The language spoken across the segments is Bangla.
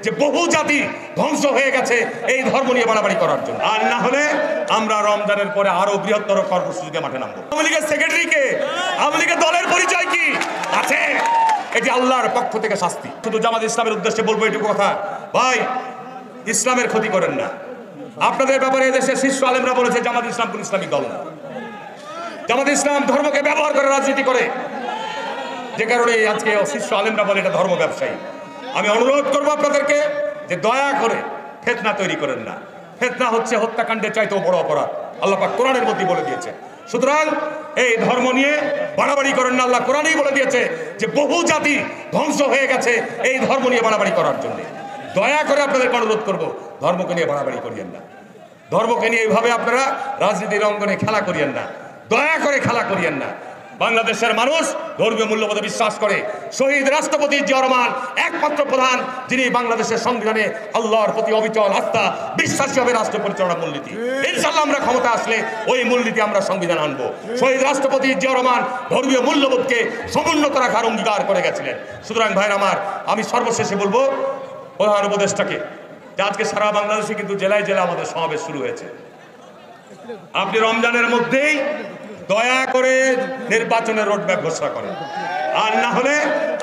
যে বহু জাতি ধ্বংস হয়ে গেছে এই ধর্ম নিয়ে বাড়াবাড়ি করার জন্য। আর না হলে আমরা রমজানের পরে আরো বৃহত্তর কর্মসূচিতে মাঠে নামবো। আওয়ামী লীগের সেক্রেটারিকে, আওয়ামী লীগের দলের পরিচয় কি আছে? এটি আল্লাহর পক্ষ থেকে শাস্তি। শুধু জামাত ইসলামের উদ্দেশ্যে বলবো এটুকু কথা, ভাই ইসলামের ক্ষতি করেন না। আপনাদের ব্যাপারে এদেশের শীর্ষ আলেমরা বলেছে জামাত ইসলাম কোন ইসলামিক দল না। জামাত ইসলাম ধর্মকে ব্যবহার করে রাজনীতি করে, যে কারণে আজকে শীর্ষ আলেমরা বলে এটা ধর্ম ব্যবসায়ী। আমি অনুরোধ করবো আপনাদেরকে যে দয়া করে ফিতনা তৈরি করেন না। ফিতনা হচ্ছে হত্যাকাণ্ডের চাইতেও বড় অপরাধ, আল্লাহ পাক কোরআনের মধ্যে বলে দিয়েছে। সুতরাং এই ধর্ম নিয়ে বাড়াবাড়ি করেন না। আল্লাহ কোরআনেই বলে দিয়েছে যে বহু জাতি ধ্বংস হয়ে গেছে এই ধর্ম নিয়ে বাড়াবাড়ি করার জন্য। দয়া করে আপনাদেরকে অনুরোধ করবো ধর্মকে নিয়ে বাড়াবাড়ি করিয়েন না। ধর্মকে নিয়ে এইভাবে আপনারা রাজনীতির অঙ্গনে খেলা করিয়েন না, দয়া করে খেলা করিয়েন না। বাংলাদেশের মানুষ ধর্মীয় মূল্যবোধে বিশ্বাস করে। শহীদ রাষ্ট্রপতি জিয়া রহমান একমাত্র প্রধান যিনি বাংলাদেশের সংবিধানে আল্লাহর প্রতি অবিচল আস্থা বিশ্বাসী হবে রাষ্ট্র পরিচালনা মূলনীতি। ইনশাআল্লাহ আমরা ক্ষমতা আসলে ওই মূলনীতি আমরা সংবিধান আনবো। শহীদ রাষ্ট্রপতি জিয়া রহমান ধর্মীয় মূল্যবোধকে সমুন্নত রাখার অঙ্গীকার করে গেছিলেন। সুতরাং ভাইরা আমার, আমি সর্বশেষে বলবো প্রধান উপদেষ্টাকে যে আজকে সারা বাংলাদেশে কিন্তু জেলায় জেলায় আমাদের সমাবেশ শুরু হয়েছে। আপনি রমজানের মধ্যেই দয়া করে নির্বাচনের রোডম্যাপ ঘোষণা করেন, আর না হলে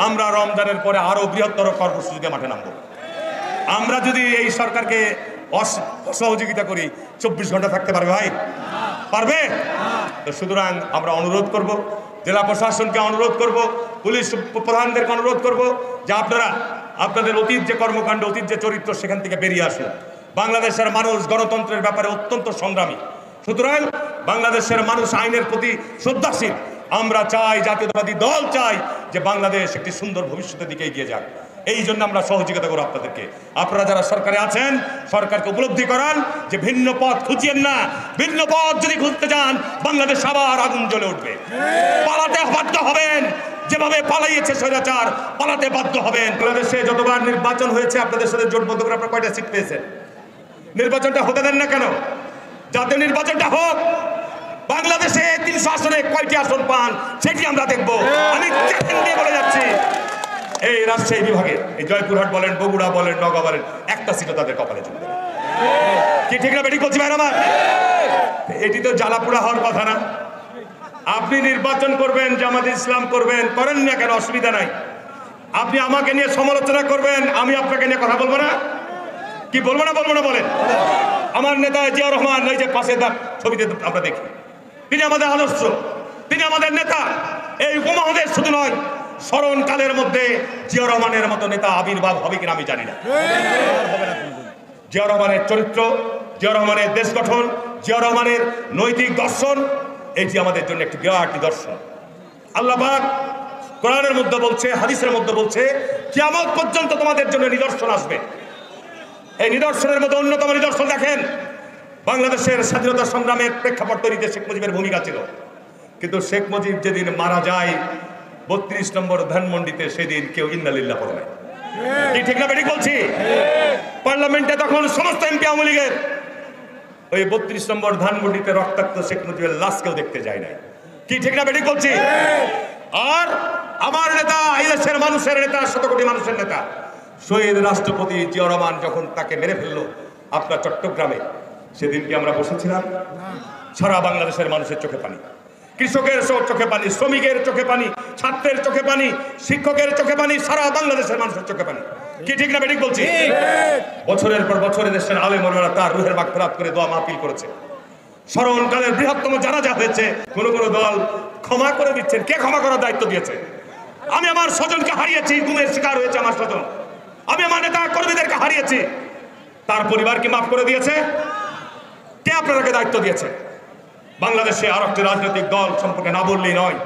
আমরা রমজানের পরে আরো বৃহত্তর কর্মসূচিতে মাঠে নামবো। আমরা যদি এই সরকারকে অসহযোগিতা করি 24 ঘন্টা থাকতে পারবে ভাই? পারবে? তো সুতরাং আমরা অনুরোধ করব, জেলা প্রশাসনকে অনুরোধ করব, পুলিশ প্রধানদেরকে অনুরোধ করব যে আপনারা আপনাদের অতীত যে কর্মকাণ্ড, অতীত যে চরিত্র, সেখান থেকে বেরিয়ে আসুন। বাংলাদেশের মানুষ গণতন্ত্রের ব্যাপারে অত্যন্ত সংগ্রামী। সুতরাং বাংলাদেশের মানুষ আইনের প্রতি শ্রদ্ধাশীল। আমরা চাই, জাতীয়তাবাদী দল চাই যে বাংলাদেশ একটি সুন্দর ভবিষ্যতের দিকে এগিয়ে যাক। এই জন্য আমরা সহযোগিতা করব আপনাদেরকে। আপনারা যারা সরকারে আছেন, সরকারকে উপলব্ধি করান যে ভিন্ন পথ খুঁজিয়েন না। ভিন্ন পথ যদি খুঁজতে যান, বাংলাদেশ আবার আগুন জ্বলে উঠবে। পালাতে বাধ্য হবেন, যেভাবে পালাইয়েছে স্বৈরাচার, পালাতে বাধ্য হবেন। বাংলাদেশে যতবার নির্বাচন হয়েছে আপনাদের সাথে জোটবদ্ধ করে আপনারা কয়টা সিট পেয়েছেন? নির্বাচনটা হতে দেন না কেন? জাতীয় নির্বাচনটা হোক। বাংলাদেশে 300 আসনে কয়টি আসন পান সেটি আমরা দেখব। আমি চ্যালেঞ্জ দিয়ে বলে যাচ্ছি, এই রাজশাহী বিভাগে এই জয়পুরহাট বলেন, বগুড়া বলেন, নওগাঁ বলেন, একটা সিটও তাদের কপালে চলবে না। কি ঠিক না বেঠিক বলছি ভাই আমার? এটি তো জ্বালাপোড়া হওয়ার কথা না। আপনি নির্বাচন করবেন, জামাত ইসলাম করবেন, করেন না কেন, অসুবিধা নাই। আপনি আমাকে নিয়ে সমালোচনা করবেন, আমি আপনাকে নিয়ে কথা বলবো না? কি বলবো না? বলবো না বলেন। আমার নেতা জিয়া রহমান, এই যে পাশে ছবিতে আমরা দেখি, তিনি আমাদের আদর্শ, তিনি আমাদের নেতা। এই উপমহাদেশ শুধু নয়, স্মরণকালের মধ্যে জিয়া রহমানের মতো নেতা আবির্ভাব হবে কিনা আমি জানি না। জিয়া রহমানের চরিত্র, জিয়া রহমানের দেশ গঠন, জিয়া রহমানের নৈতিক দর্শন, এটি আমাদের জন্য একটি বিরাট নিদর্শন। আল্লাহ পাক কোরআনের মধ্যে বলছে, হাদিসের মধ্যে বলছে, কিয়ামত পর্যন্ত তোমাদের জন্য নিদর্শন আসবে। এই নিদর্শনের মধ্যে অন্যতম নিদর্শন দেখেন, বাংলাদেশের স্বাধীনতা সংগ্রামের প্রেক্ষাপট তৈরিতে শেখ মুজিবের ভূমিকা ছিল। কিন্তু শেখ মুজিব যেদিন মারা যায় 32 নম্বর ধানমন্ডিতে, সেদিন কেউ ইন্নালিল্লাহ পড়ে নাই। কি ঠিক না বেঠিক বলছি? পার্লামেন্টে তখন সমস্ত এমপি আওয়ামী লীগের। ওই 32 নম্বর ধানমন্ডিতে রক্তাক্ত শেখ মুজিবের লাশ কেউ দেখতে যায় নাই। কি ঠিক না বেঠিক বলছি? আর আমার নেতা, এই দেশের মানুষের নেতা, 100 কোটি মানুষের নেতা শহীদ রাষ্ট্রপতি জিয়া রহমান যখন তাকে মেরে ফেললো আপনার চট্টগ্রামে, সেদিন কি আমরা বসেছিলাম? সারা বাংলাদেশের মানুষের চোখে পানি, কৃষকের চোখে পানি, শ্রমিকের চোখে পানি, ছাত্রের চোখে পানি, শিক্ষকের চোখে পানি, সারা বাংলাদেশের মানুষের চোখে পানি। কি ঠিক না বেঠিক বলছি? বছরের পর বছর দেশের আলেম ওলামারা তার রুহের মাগফিরাত করে দোয়া মাহফিল করেছে। স্মরণকালের বৃহত্তম জানাজা হয়েছে। কোন কোন দল ক্ষমা করে দিচ্ছেন। কে ক্ষমা করার দায়িত্ব দিয়েছে? আমি আমার স্বজনকে হারিয়েছি, গুমের শিকার হয়েছে আমার স্বজন। আমি আমার নেতা কর্মীদেরকে হারিয়েছি, তার পরিবারকে মাফ করে দিয়েছে? কে আপনাদেরকে দায়িত্ব দিয়েছে? বাংলাদেশে আর একটি রাজনৈতিক দল সম্পর্কে না বললেই নয়,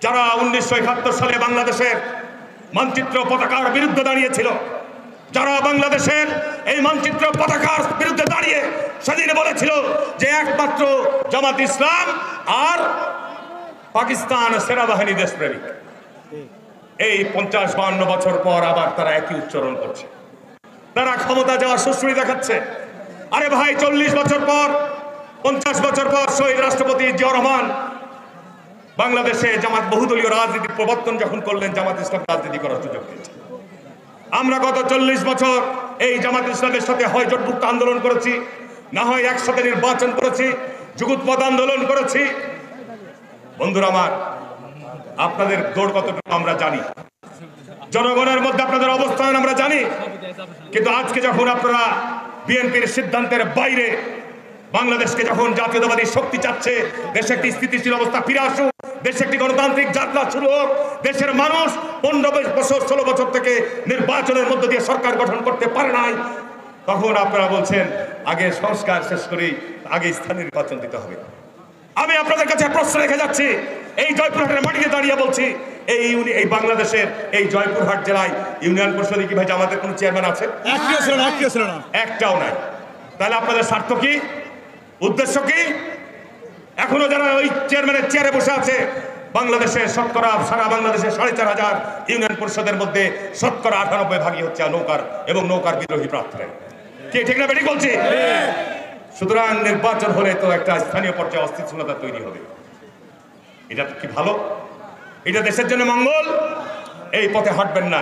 যারা 1971 সালে বাংলাদেশের মানচিত্র পতাকার বিরুদ্ধে দাঁড়িয়েছিল, যারা বাংলাদেশের এই মানচিত্র পতাকার বিরুদ্ধে দাঁড়িয়ে সেদিন বলেছিল যে একমাত্র জামাত ইসলাম আর পাকিস্তান সেনাবাহিনী দেশপ্রেমিক, এই 50-52 বছর পর আবার তারা একই উচ্চারণ করছে। তারা ক্ষমতা যাওয়ার সুশ্রী দেখাচ্ছে। আরে ভাই, 40 বছর পর, 50 বছর পর শহীদ রাষ্ট্রপতি জিয়া রহমান বাংলাদেশে জামাত বহুদলীয় রাজনীতির প্রবর্তন যখন করলেন, জামাত ইসলাম রাজনীতি করার সুযোগ পেয়েছে। আমরা গত 40 বছর এই জামাত ইসলামের সাথে হয় জোটভুক্ত আন্দোলন করেছি, না হয় একসাথে নির্বাচন করেছি, যুগপৎ আন্দোলন করেছি। বন্ধুরা আমার, আপনাদের দৌড় কতটুকু আমরা জানি, জনগণের মধ্যে আপনাদের অবস্থান আমরা জানি। কিন্তু আজকে যখন আপনারা বিএনপির সিদ্ধান্তের বাইরে বাংলাদেশকে যখন জাতীয়তাবাদী শক্তি চাচ্ছে, দেশে একটি স্থিতিশীল অবস্থা ফিরে আসুক, দেশে একটি গণতান্ত্রিক যাত্রা শুরু হোক, দেশের মানুষ 15 বছর 16 বছর থেকে নির্বাচনের মধ্য দিয়ে সরকার গঠন করতে পারে নাই, তখন আপনারা বলছেন আগে সংস্কার শেষ করেই আগে স্থানীয় নির্বাচন দিতে হবে। আমি আপনাদের কাছে প্রশ্ন রেখে যাচ্ছি, এই জয়পুরহাটের মাটিতে দাঁড়িয়ে বলছি, এই বাংলাদেশের এই জয়পুরহাট জেলায় ইউনিয়ন পরিষদে কি ভাই আমাদের কোনো চেয়ারম্যান আছে? একটাও নাই। তাহলে আপনাদের স্বার্থ কি, উদ্দেশ্য কি? এখনো যারা ওই চেয়ারম্যানের চেয়ারে বসে আছে, বাংলাদেশে শতকরা সারা বাংলাদেশে 4,500 ইউনিয়ন পরিষদের মধ্যে শতকরা 98 ভাগই হচ্ছে নৌকার বিদ্রোহী প্রার্থীরা। কি ঠিক না বেঠিক বলছি? সুতরাং নির্বাচন হলে তো একটা স্থানীয় পর্যায়ে অস্থিতিশীলতা তৈরি হবে। এটা কি ভালো? এটা দেশের জন্য মঙ্গল? এই পথে হাঁটবেন না,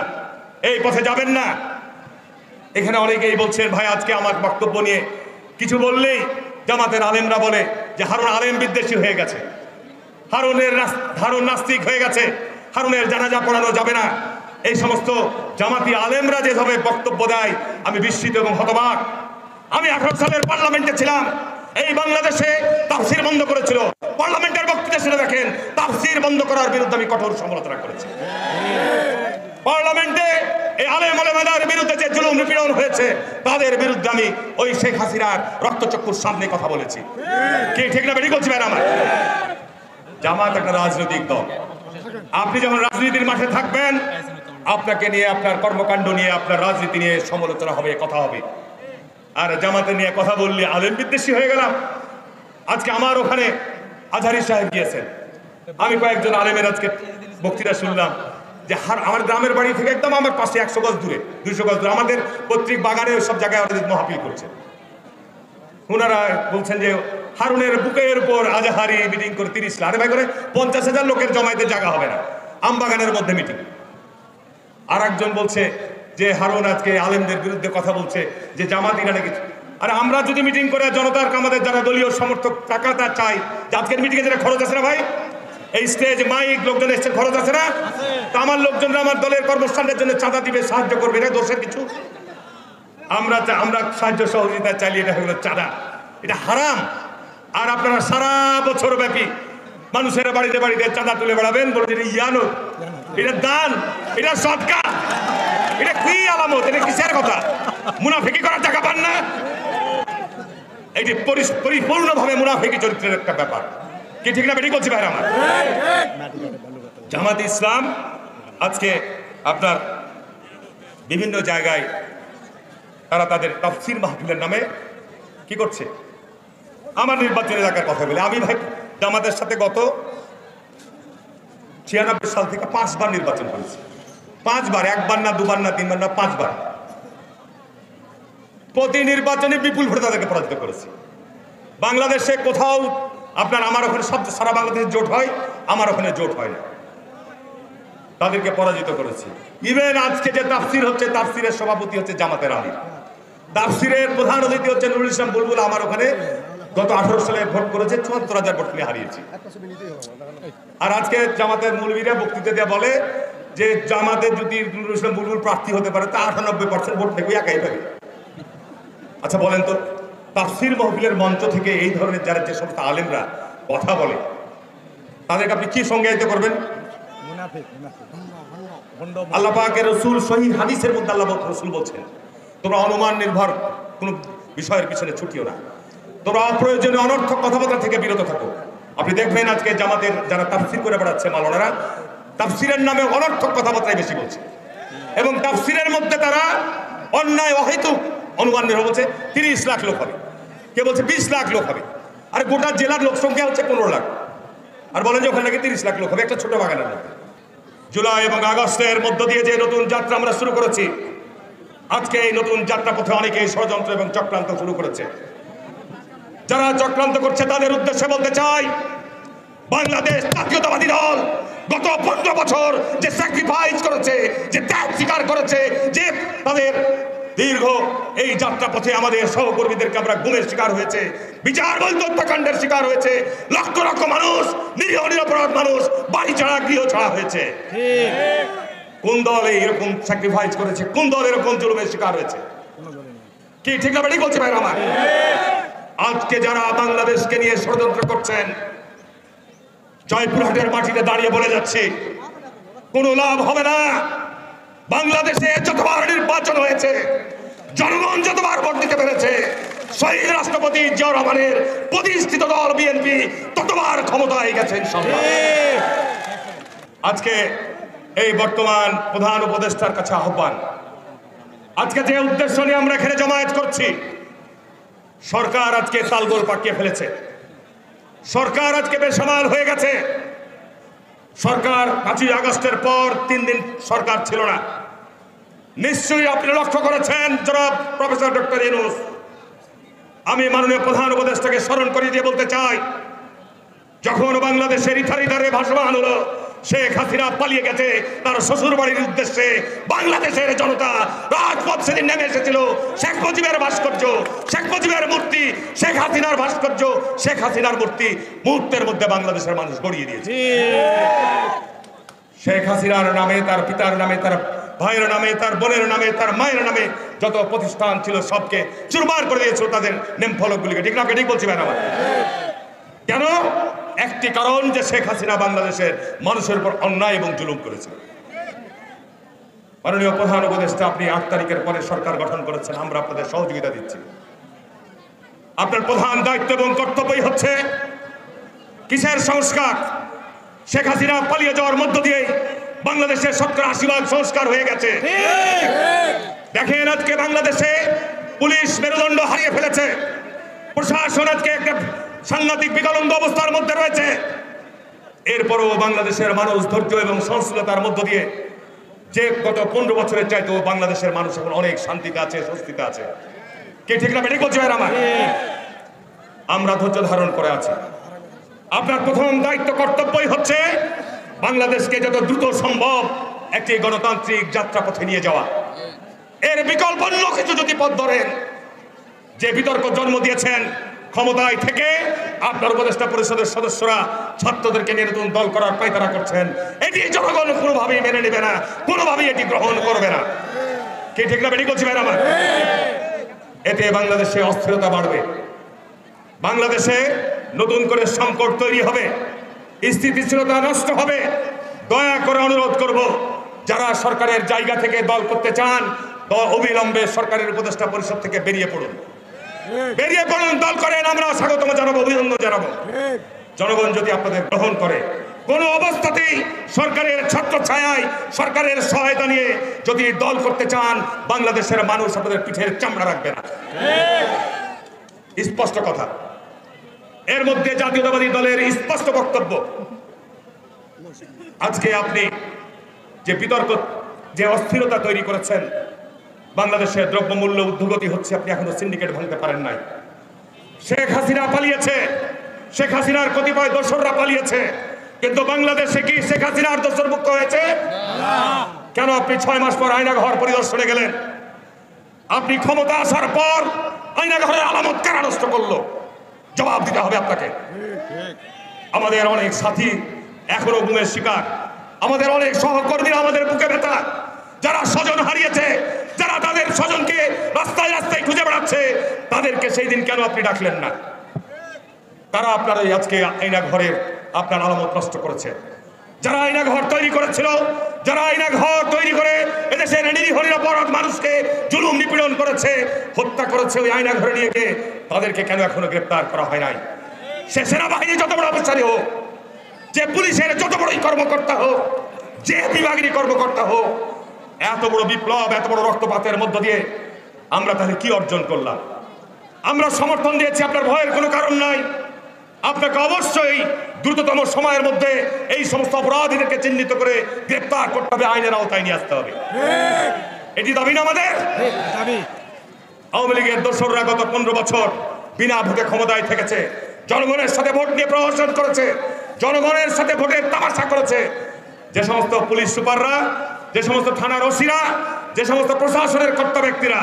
এই পথে যাবেন না। এখানে অনেকেই বলছেন ভাই আজকে আমার বক্তব্য নিয়ে কিছু বললেই জামাতের আলেমরা বলে যে হারুন আলেম বিদ্বেষী হয়ে গেছে, হারুন নাস্তিক হয়ে গেছে, হারুনের জানাজা পড়ানো যাবে না। এই সমস্ত জামাতি আলেমরা যেভাবে বক্তব্য দেয় আমি বিস্মিত এবং হতবাক। আমি 18 সালের পার্লামেন্টে ছিলাম, এই বাংলাদেশে তাফসির বন্ধ করেছিল। পার্লামেন্টের বক্তৃতা শুনে দেখেন, তাফসির বন্ধ করার বিরুদ্ধে আমি কঠোর সমালোচনা করেছি। পার্লামেন্টে এই আলেম ওলামাদের বিরুদ্ধে যে জুলুম নিপীড়ন হয়েছে তাদের বিরুদ্ধে আমি ওই শেখ হাসিনার রক্তচক্ষুর সামনে কথা বলেছি। কি ঠিক না বেরিয়ে বলছি ভাই আমার? জামাত একটা রাজনৈতিক দল। আপনি যখন রাজনীতির মাঠে থাকবেন, আপনাকে নিয়ে, আপনার কর্মকাণ্ড নিয়ে, আপনার রাজনীতি নিয়ে সমালোচনা হবে, কথা হবে। আর জামাতে নিয়ে কথা বললে আলেম বিদ্বেষী হয়ে গেলাম। আজকে আমার ওখানে আজহারি সাহেব গিয়েছেন, আমি কয়েকজন আলেমের আজকে বক্তৃতা শুনলাম যে আমার গ্রামের বাড়ি থেকে একদম আমার পাশে 100 গজ দূরে, 200 গজ দূরে আমাদের পৈতৃক বাগানে সব জায়গায় মহাপিল করছে। ওনারা বলছেন যে হারুনের বুকের উপর আজহারি মিটিং করে 30 লাখ, আরে ভাই করে 50,000 লোকের জমাইতে জায়গা হবে না, আমবাগানের মধ্যে মিটিং। আর একজন বলছে যে হারুন আজকে আলেমদের বিরুদ্ধে কথা বলছে যে জামাতিরা নাকি। আরে আমরা যদি মিটিং করে জনতার আমাদের যারা দলীয় সমর্থক টাকাটা চাই, আজকের মিটিংয়ে যেটা খরচ আছে না ভাই, এই স্টেজ মাইক লোকজন এসছে, খরচ আছে না? তা আমার লোকজনরা আমার দলের কর্মস্থানের জন্য চাঁদা দিবে, সাহায্য করবে, এটা দোষের কিছু? আমরা সাহায্য সহযোগিতা চালিয়ে এটা হলো চাঁদা, এটা হারাম। আর আপনারা সারা বছর ব্যাপী মানুষের বাড়িতে বাড়িতে চাঁদা তুলে বেড়াবেন, বলবেন এটা ইয়ানো, এটা দান, এটা সদকা, এটা কি আলামত? এটা কিসের কথা? মুনাফিকি করার টাকা পান না? এটি পরিপূর্ণভাবে মুনাফিকি চরিত্রের একটা ব্যাপার। কি ঠিক না বেটি বলছি ভাই আমার? জামাত ইসলাম আজকে আপনার বিভিন্ন জায়গায় তারা তাদের তাফসীর মাহফিলের নামে কি করছে? আমার নির্বাচনী এলাকার কথা বলে আমি ভাই জামাতের সাথে গত 96 সাল থেকে 5 বার নির্বাচন করেছি। 5 বার, 1 বার না, 2 বার না, 3 বার না, 5 বার। প্রতি নির্বাচনে বিপুল ভোটে তাদেরকে পরাজিত করেছি। বাংলাদেশে কোথাও আপনার আমার ওখানে সব সারা বাংলাদেশে জোট হয়, আমার ওখানে জোট হয় না, তাদেরকে পরাজিত করেছি। ইভেন আজকে যে তাফসীর হচ্ছে, তাফসীরের সভাপতি হচ্ছে জামাতের আমির, তাফসীরের প্রধান অতিথি হচ্ছে নুরুল ইসলাম বুলবুল। আমার ওখানে গত 18 সালে ভোট করেছে, 74,000 ভোট নিয়ে হারিয়েছি। আর আজকে জামাতের মৌলবীরা বক্তৃতা দিয়ে বলে যে জামাতের যদি নুরুল ইসলাম বুলবুল প্রার্থী হতে পারে তা 98% ভোট থেকে একাই পাবে। আচ্ছা বলেন তো, তাফসীর মাহফিলের মঞ্চ থেকে এই ধরনের যারা যে সমস্ত আলেমরা কথা বলে তাদেরকে আপনি কি সংজ্ঞায়িত করবেন? আল্লাহ পাকের রাসূল সহিহ হাদিসের মধ্যে আল্লাহ রাসূল বলছেন, তোমরা অনুমান নির্ভর কোনো বিষয়ের পিছনে ছুটিও না, তোমরা অপ্রয়োজনীয় অনর্থক কথাবার্তা থেকে বিরত থাকো। আপনি দেখবেন আজকে জামাতের যারা তাফসীর করে বেড়াচ্ছে মাওলানারা, তাফসীরের নামে অনর্থক কথাবার্তাই বেশি বলছে, এবং তাফসীরের মধ্যে তারা অন্যায় অহেতুক অনুমান নির্ভর বলছে 30 লাখ লোক হবে, কে বলছে 20 লাখ লোক হবে। আর গোটা জেলার লোক সংখ্যা হচ্ছে 15 লাখ, আর বলেন যে ওখানে নাকি 30 লাখ লোক হবে একটা ছোট বাগানের মধ্যে। জুলাই এবং আগস্টের মধ্য দিয়ে যে নতুন যাত্রা আমরা শুরু করেছি, আজকে এই নতুন যাত্রা পথে অনেকেই ষড়যন্ত্র এবং চক্রান্ত শুরু করেছে। যারা চক্রান্ত করছে তাদের উদ্দেশ্যে বলতে চাই, বাংলাদেশ জাতীয়তাবাদী দল গত 15 বছর যে স্যাক্রিফাইস করেছে, যে ত্যাগ স্বীকার করেছে, যে তাদের দীর্ঘ এই যাত্রা পথে আমাদের সহকর্মীদেরকে আমরা গুমের শিকার হয়েছে, বিচার বলতে হত্যাকাণ্ডের শিকার হয়েছে, লক্ষ লক্ষ মানুষ, নিরীহ নিরপরাধ মানুষ বাড়ি ছাড়া গৃহ ছাড়া হয়েছে। কোন দল এরকম স্যাক্রিফাইস করেছে? কোন দল এরকম জুলুমের শিকার হয়েছে? কি ঠিক না বেঠিক বলছে ভাই আমার? আজকে যারা বাংলাদেশকে নিয়ে ষড়যন্ত্র করছেন, জয়পুরহাটের মাটিতে দাঁড়িয়ে বলে যাচ্ছি, কোনো লাভ হবে না। বাংলাদেশে যতবার নির্বাচন হয়েছে, জনগণ যতবার ভোট দিতে পেরেছে, শহীদ রাষ্ট্রপতি জিয়াউর রহমানের প্রতিষ্ঠিত দল বিএনপি ততবার ক্ষমতায় গেছেন। আজকে এই বর্তমান প্রধান উপদেষ্টার কাছে আহ্বান, আজকে যে উদ্দেশ্য নিয়ে আমরা এখানে জমায়েত করছি, সরকার আজকে তালগোল পাকিয়ে ফেলেছে। সরকার আজকে বেসামাল হয়ে গেছে। সরকার 5ই আগস্টের পর 3 দিন সরকার ছিল না। নিশ্চয়ই আপনি লক্ষ্য করেছেন জনাব প্রফেসর ডক্টর ইউনূস। আমি মাননীয় প্রধান উপদেষ্টাকে স্মরণ করিয়ে দিয়ে বলতে চাই, যখন বাংলাদেশের ইথারে ভাসমান হলো শেখ হাসিনা পালিয়ে গেছে তার শ্বশুর বাড়ির উদ্দেশ্যে, বাংলাদেশের জনতা রাজপথ সেদিন নেমে এসেছিল। শেখ মুজিবের ভাস্কর্য, শেখ মুজিবের মূর্তি, শেখ হাসিনার ভাস্কর্য, শেখ হাসিনার মূর্তি মুহূর্তের মধ্যে বাংলাদেশের মানুষ গড়িয়ে দিয়েছে। শেখ হাসিনার নামে, তার পিতার নামে, তার ভাইয়ের নামে, তার বোনের নামে, তার মায়ের নামে যত প্রতিষ্ঠান ছিল সবকে চুরমার করে দিয়েছিল, তাদের নেম ফলকগুলিকে। ঠিক না? ঠিক বলছি ভাই আমার? কেন? একটি কারণ, যে শেখ হাসিনা বাংলাদেশের মানুষের উপর অন্যায় এবং জুলুম করেছে। মাননীয় প্রধান উপদেষ্টা, আপনি 8 তারিখের পরে সরকার গঠন করেছেন, আমরা আপনাদের সহযোগিতা দিচ্ছি। আপনার প্রধান দায়িত্ব এবং কর্তব্যই হচ্ছে কিসের সংস্কার? শেখ হাসিনা পালিয়ে যাওয়ার মধ্য দিয়ে বাংলাদেশের 70-80% সংস্কার হয়ে গেছে। দেখেন আজকে বাংলাদেশে পুলিশ মেরুদণ্ড হারিয়ে ফেলেছে, প্রশাসন আজকে একটা সাংঘাতিক বিকলঙ্গ অবস্থার মধ্যে রয়েছে। এরপরও বাংলাদেশের মানুষ ধৈর্য এবং সহনশীলতার মধ্য দিয়ে, যে গত 15 বছরের চাইতেও বাংলাদেশের মানুষ এখন অনেক শান্তিতে আছে, স্বস্তিতে আছে। কে ঠিক না বেঠিক বলছে আমার? আমরা ধৈর্য ধারণ করে আছি। আপনার প্রথম দায়িত্ব কর্তব্যই হচ্ছে বাংলাদেশকে যত দ্রুত সম্ভব একটি গণতান্ত্রিক যাত্রাপথে নিয়ে যাওয়া। এর বিকল্প অন্য কিছু যদি পথ ধরেন, যে বিতর্ক জন্ম দিয়েছেন ক্ষমতায় থেকে আপনার উপদেষ্টা পরিষদের সদস্যরা ছাত্রদেরকে নিয়ে নতুন দল করার পায়তারা করছেন, এটি জনগণ কোনোভাবেই মেনে নেবে না, কোনোভাবেই এটি গ্রহণ করবে না। কে ঠিক না বেঠিক বলছি ভাই আমার? এতে বাংলাদেশে অস্থিরতা বাড়বে, বাংলাদেশে নতুন করে সংকট তৈরি হবে, স্থিতিশীলতা নষ্ট হবে। দয়া করে অনুরোধ করব, যারা সরকারের জায়গা থেকে দল করতে চান, অবিলম্বে সরকারের উপদেষ্টা পরিষদ থেকে বেরিয়ে পড়ুন। বেরিয়ে পড়ুন, দল করেন, আমরা স্বাগতম জানাবো, অভিনন্দন জানাবো। জনগণ যদি আপনাদের গ্রহণ করে, কোন অবস্থাতেই সরকারের ছত্র ছায়ায়, সরকারের সহায়তা নিয়ে যদি দল করতে চান, বাংলাদেশের মানুষ আপনাদের পিঠের চামড়া রাখবে না। স্পষ্ট কথা। এর মধ্যে জাতীয়তাবাদী দলের স্পষ্ট বক্তব্য, আজকে আপনি যে বিতর্ক, যে অস্থিরতা তৈরি করেছেন, বাংলাদেশের দ্রব্যমূল্য ঊর্ধ্বগতি হচ্ছে, আপনি এখনো সিন্ডিকেট ভাঙতে পারেন নাই। শেখ হাসিনা পালিয়েছে, শেখ হাসিনার কতিপয় দোসররা পালিয়েছে, কিন্তু বাংলাদেশে কি শেখ হাসিনার দোসর মুক্ত হয়েছে? কেন আপনি 6 মাস পর আয়নাঘর পরিদর্শনে গেলেন? আপনি ক্ষমতা আসার পর আয়নাঘরের আলামত কারা নষ্ট করলো? জবাব দিতে হবে আপনাকে। আমাদের অনেক সাথী এখনো গুমের শিকার, আমাদের অনেক সহকর্মীরা আমাদের বুকে ব্যথা, যারা স্বজন হারিয়েছে, যারা তাদের স্বজনকে রাস্তায় রাস্তায় খুঁজে বেড়াচ্ছে, তাদেরকে সেই দিন কেন আপনি ডাকলেন না? তারা আপনার এই আজকে আয়নাঘরের আপনার আলামত নষ্ট করেছে। যারা আয়নাঘর তৈরি করেছিল, যারা আয়নাঘর তৈরি করে এদেশের নিরীহ নিরপরাধ মানুষকে জুলুম নিপীড়ন করেছে, হত্যা করেছে, ওই আয়নাঘরে নিয়ে গিয়ে তাদেরকে কেন এখনো গ্রেপ্তার করা হয় নাই? সে সেনাবাহিনী যত বড় অফিসারই হোক, যে পুলিশের যত বড়ই কর্মকর্তা হোক, যে বিভাগেরই কর্মকর্তা হোক, এত বড় বিপ্লব, এত বড় রক্তপাতের মধ্য দিয়ে আমরা তাহলে কি অর্জন করলাম? আমরা সমর্থন দিয়েছি, আপনার ভয়ের কোনো কারণ নাই। আপনাকে অবশ্যই দ্রুততম সময়ের মধ্যে এই সমস্ত অপরাধীদেরকে চিহ্নিত করে গ্রেপ্তার করতে হবে, আইনের আওতায় নিয়ে আসতে হবে। এটি দাবি না আমাদের? আওয়ামী লীগের দোসররা গত 15 বছর বিনা ভোটে ক্ষমতায় থেকেছে, জনগণের সাথে ভোট নিয়ে প্রহসন করেছে, জনগণের সাথে ভোটের তামাশা করেছে। যে সমস্ত পুলিশ সুপাররা, যে সমস্ত থানার ওসিরা, যে সমস্ত প্রশাসনের কর্তা ব্যক্তিরা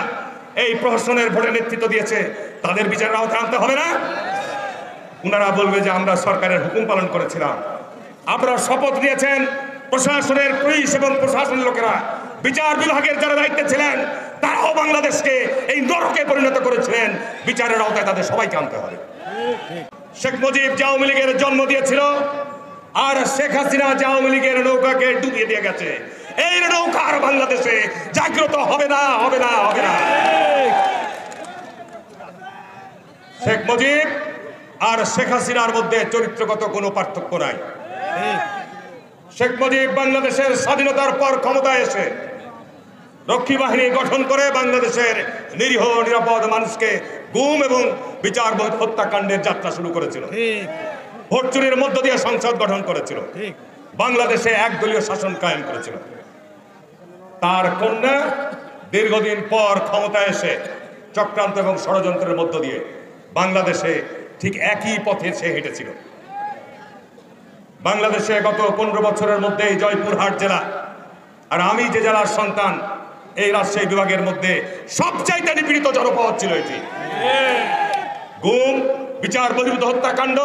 এই প্রহসনের ভোটে নেতৃত্ব দিয়েছে, তাদের বিচারের আওতায় আনতে হবে না? ওনারা বলবে যে আমরা সরকারের হুকুম পালন করেছিলাম। আপনারা শপথ নিয়েছেন, প্রশাসনের পুলিশ এবং প্রশাসনের লোকেরা, বিচার বিভাগের যারা দায়িত্বে ছিলেন, তারাও বাংলাদেশকে এই নরকে পরিণত করেছিলেন। বিচারের আওতায় তাদের সবাইকে আনতে হবে। শেখ মুজিব যে আওয়ামী লীগের জন্ম দিয়েছিল, আর শেখ হাসিনা যে আওয়ামী লীগের নৌকাকে ডুবিয়ে দিয়ে গেছে, এই নৌকা আর বাংলাদেশে জাগ্রত হবে না, হবে না, হবে না। শেখ মুজিব আর শেখ হাসিনার মধ্যে চরিত্রগত কোনো পার্থক্য নাই। শেখ মুজিব বাংলাদেশের স্বাধীনতার পর ক্ষমতায় এসে রক্ষী বাহিনী গঠন করে বাংলাদেশের নিরীহ নিরাপদ মানুষকে গুম এবং বিচার হত্যাকাণ্ডের যাত্রা শুরু করেছিল। ভোট চুরির মধ্য দিয়ে সংসদ গঠন করেছিল। বাংলাদেশে একদলীয় শাসন কায়েম করেছিল। তার কন্যা দীর্ঘদিন পর ক্ষমতায় এসে চক্রান্ত এবং ষড়যন্ত্রের মধ্য দিয়ে বাংলাদেশে ঠিক একই পথে সে হেঁটেছিল। বাংলাদেশে গত 15 বছরের মধ্যে জয়পুরহাট জেলা, আর আমি যে জেলার সন্তান, এই রাজশাহী বিভাগের মধ্যে সবচাইতে নিপীড়িত জনপদ ছিল এটি। গুম, বিচার বহির্ভূত হত্যাকাণ্ড,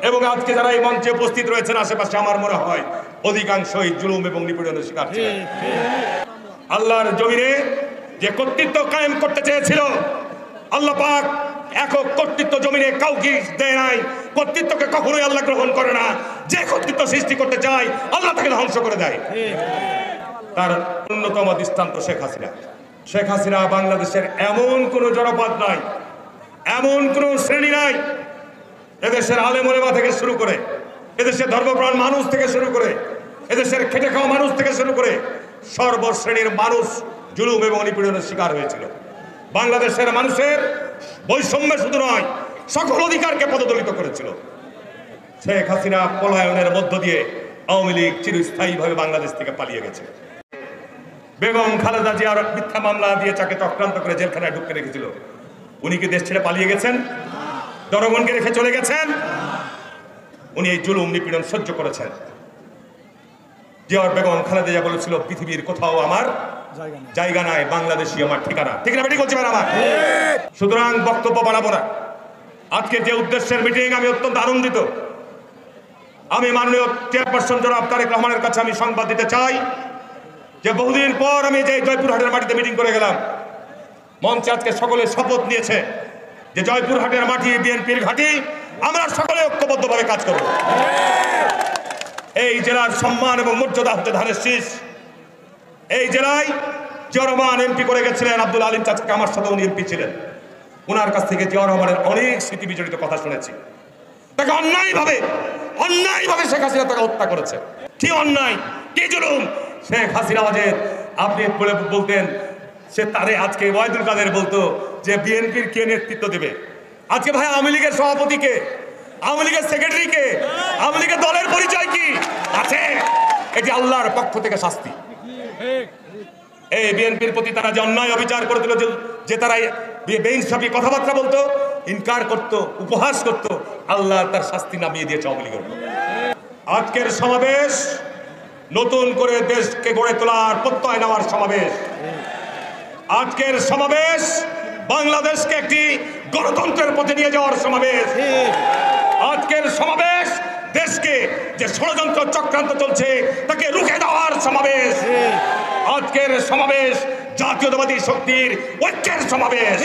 এবং আজকে যারা এই মঞ্চে উপস্থিত রয়েছেন আশেপাশে, আমার মনে হয় অধিকাংশই জুলুম এবং নিপীড়নের শিকার ছিলেন। আল্লাহর জমিনে যে কর্তৃত্ব কায়েম করতে চেয়েছিল, আল্লাহ পাক একক কর্তৃত্ব জমিনে কাউকে দেয় নাই। কর্তৃত্বকে কখনোই আল্লাহ গ্রহণ করে না। যে কর্তৃত্ব সৃষ্টি করতে চায়, আল্লাহ তাকে ধ্বংস করে দেয়। তার অন্যতম দৃষ্টান্ত শেখ হাসিনা। শেখ হাসিনা বাংলাদেশের এমন কোন জনপদ নাই, এমন কোন শ্রেণী নাই, এদেশের আলেম ওলেমা থেকে শুরু করে, এদেশের ধর্মপ্রাণ মানুষ থেকে শুরু করে, এদেশের খেটে খাওয়া মানুষ থেকে শুরু করে সর্বশ্রেণীর মানুষ জুলুম এবং নিপীড়নের শিকার হয়েছিল। বাংলাদেশের মানুষের বৈষম্য শুধু নয়, সকল অধিকারকে পদদলিত করেছিল। শেখ হাসিনা পলায়নের মধ্য দিয়ে আওয়ামী লীগ চিরস্থায়ীভাবে বাংলাদেশ থেকে পালিয়ে গেছে। বেগম খালেদা জিয়ার মিথ্যা মামলা দিয়ে তাকে চক্রান্ত করে জেলখানায় ঢুকতে রেখেছিল। উনি কি দেশ ছেড়ে পালিয়ে গেছেন? জনগণকে রেখে চলে গেছেন? উনি এই জুলুম নিপীড়ন সহ্য করেছেন। জিয়ার বেগম খালেদা জিয়া বলেছিল, পৃথিবীর কোথাও আমার জায়গা নাই, বাংলাদেশই আমার ঠিকানা। ঠিক না বেটি বলছি আমার? সুতরাং বক্তব্য বাড়াবো না। আজকে যে উদ্দেশ্যের মিটিং, আমি অত্যন্ত আনন্দিত। আমি মাননীয় চেয়ারপারসন জনাব তারেক রহমানের কাছে আমি সংবাদ দিতে চাই যে বহুদিন পর আমি যে জয়পুরহাটের মাটিতে মিটিং করে গেলাম, মঞ্চে আজকে সকলে শপথ নিয়েছে যে জয়পুরহাটের মাটি বিএনপির ঘাঁটি, আমরা সকলে ঐক্যবদ্ধভাবে কাজ করব। এই জেলার সম্মান এবং মর্যাদা হচ্ছে ধানের শীষ। এই জেলায় জিয়া রহমান এমপি করে গেছিলেন, আব্দুল আলিম চাচাকে, আমার সাথে উনি এমপি ছিলেন। ওনার কাছ থেকে জিয়া রহমানের অনেক স্মৃতি বিজড়িত কথা শুনেছি। তাকে অন্যায়ভাবে শেখ হাসিনা তাকে হত্যা করেছে। কি অন্যায়, কি জুলুম! শেখ হাসিনা আপনি বলতেন সে তারে, আজকে ওয়াহিদুল কাদের বলতো যে বিএনপির কে নেতৃত্ব দেবে। আজকে ভাই আওয়ামী লীগের সভাপতিকে, আওয়ামী লীগের সেক্রেটারিকে, আওয়ামী লীগের দলের পরিচয় কি আছে? এটি আল্লাহর পক্ষ থেকে শাস্তি। এই বিএনপির প্রতি তারা যে অন্যায় অবিচার করেছিল, যে তারা বেইনসাফি কথাবার্তা বলতো, ইনকার করত, উপহাস করত, আল্লাহ তার শাস্তি নামিয়ে দিয়েছে আওয়ামী লীগের। আজকের সমাবেশ নতুন করে দেশকে গড়ে তোলার প্রত্যয় নেওয়ার সমাবেশ। আজকের সমাবেশ বাংলাদেশকে একটি গণতন্ত্রের পথে নিয়ে যাওয়ার সমাবেশ। আজকের সমাবেশ দেশকে যে ষড়যন্ত্র চক্রান্ত চলছে তাকে রুখে দেওয়ার সমাবেশ। আজকের সমাবেশ জাতীয়তাবাদী শক্তির ঐক্যের সমাবেশ।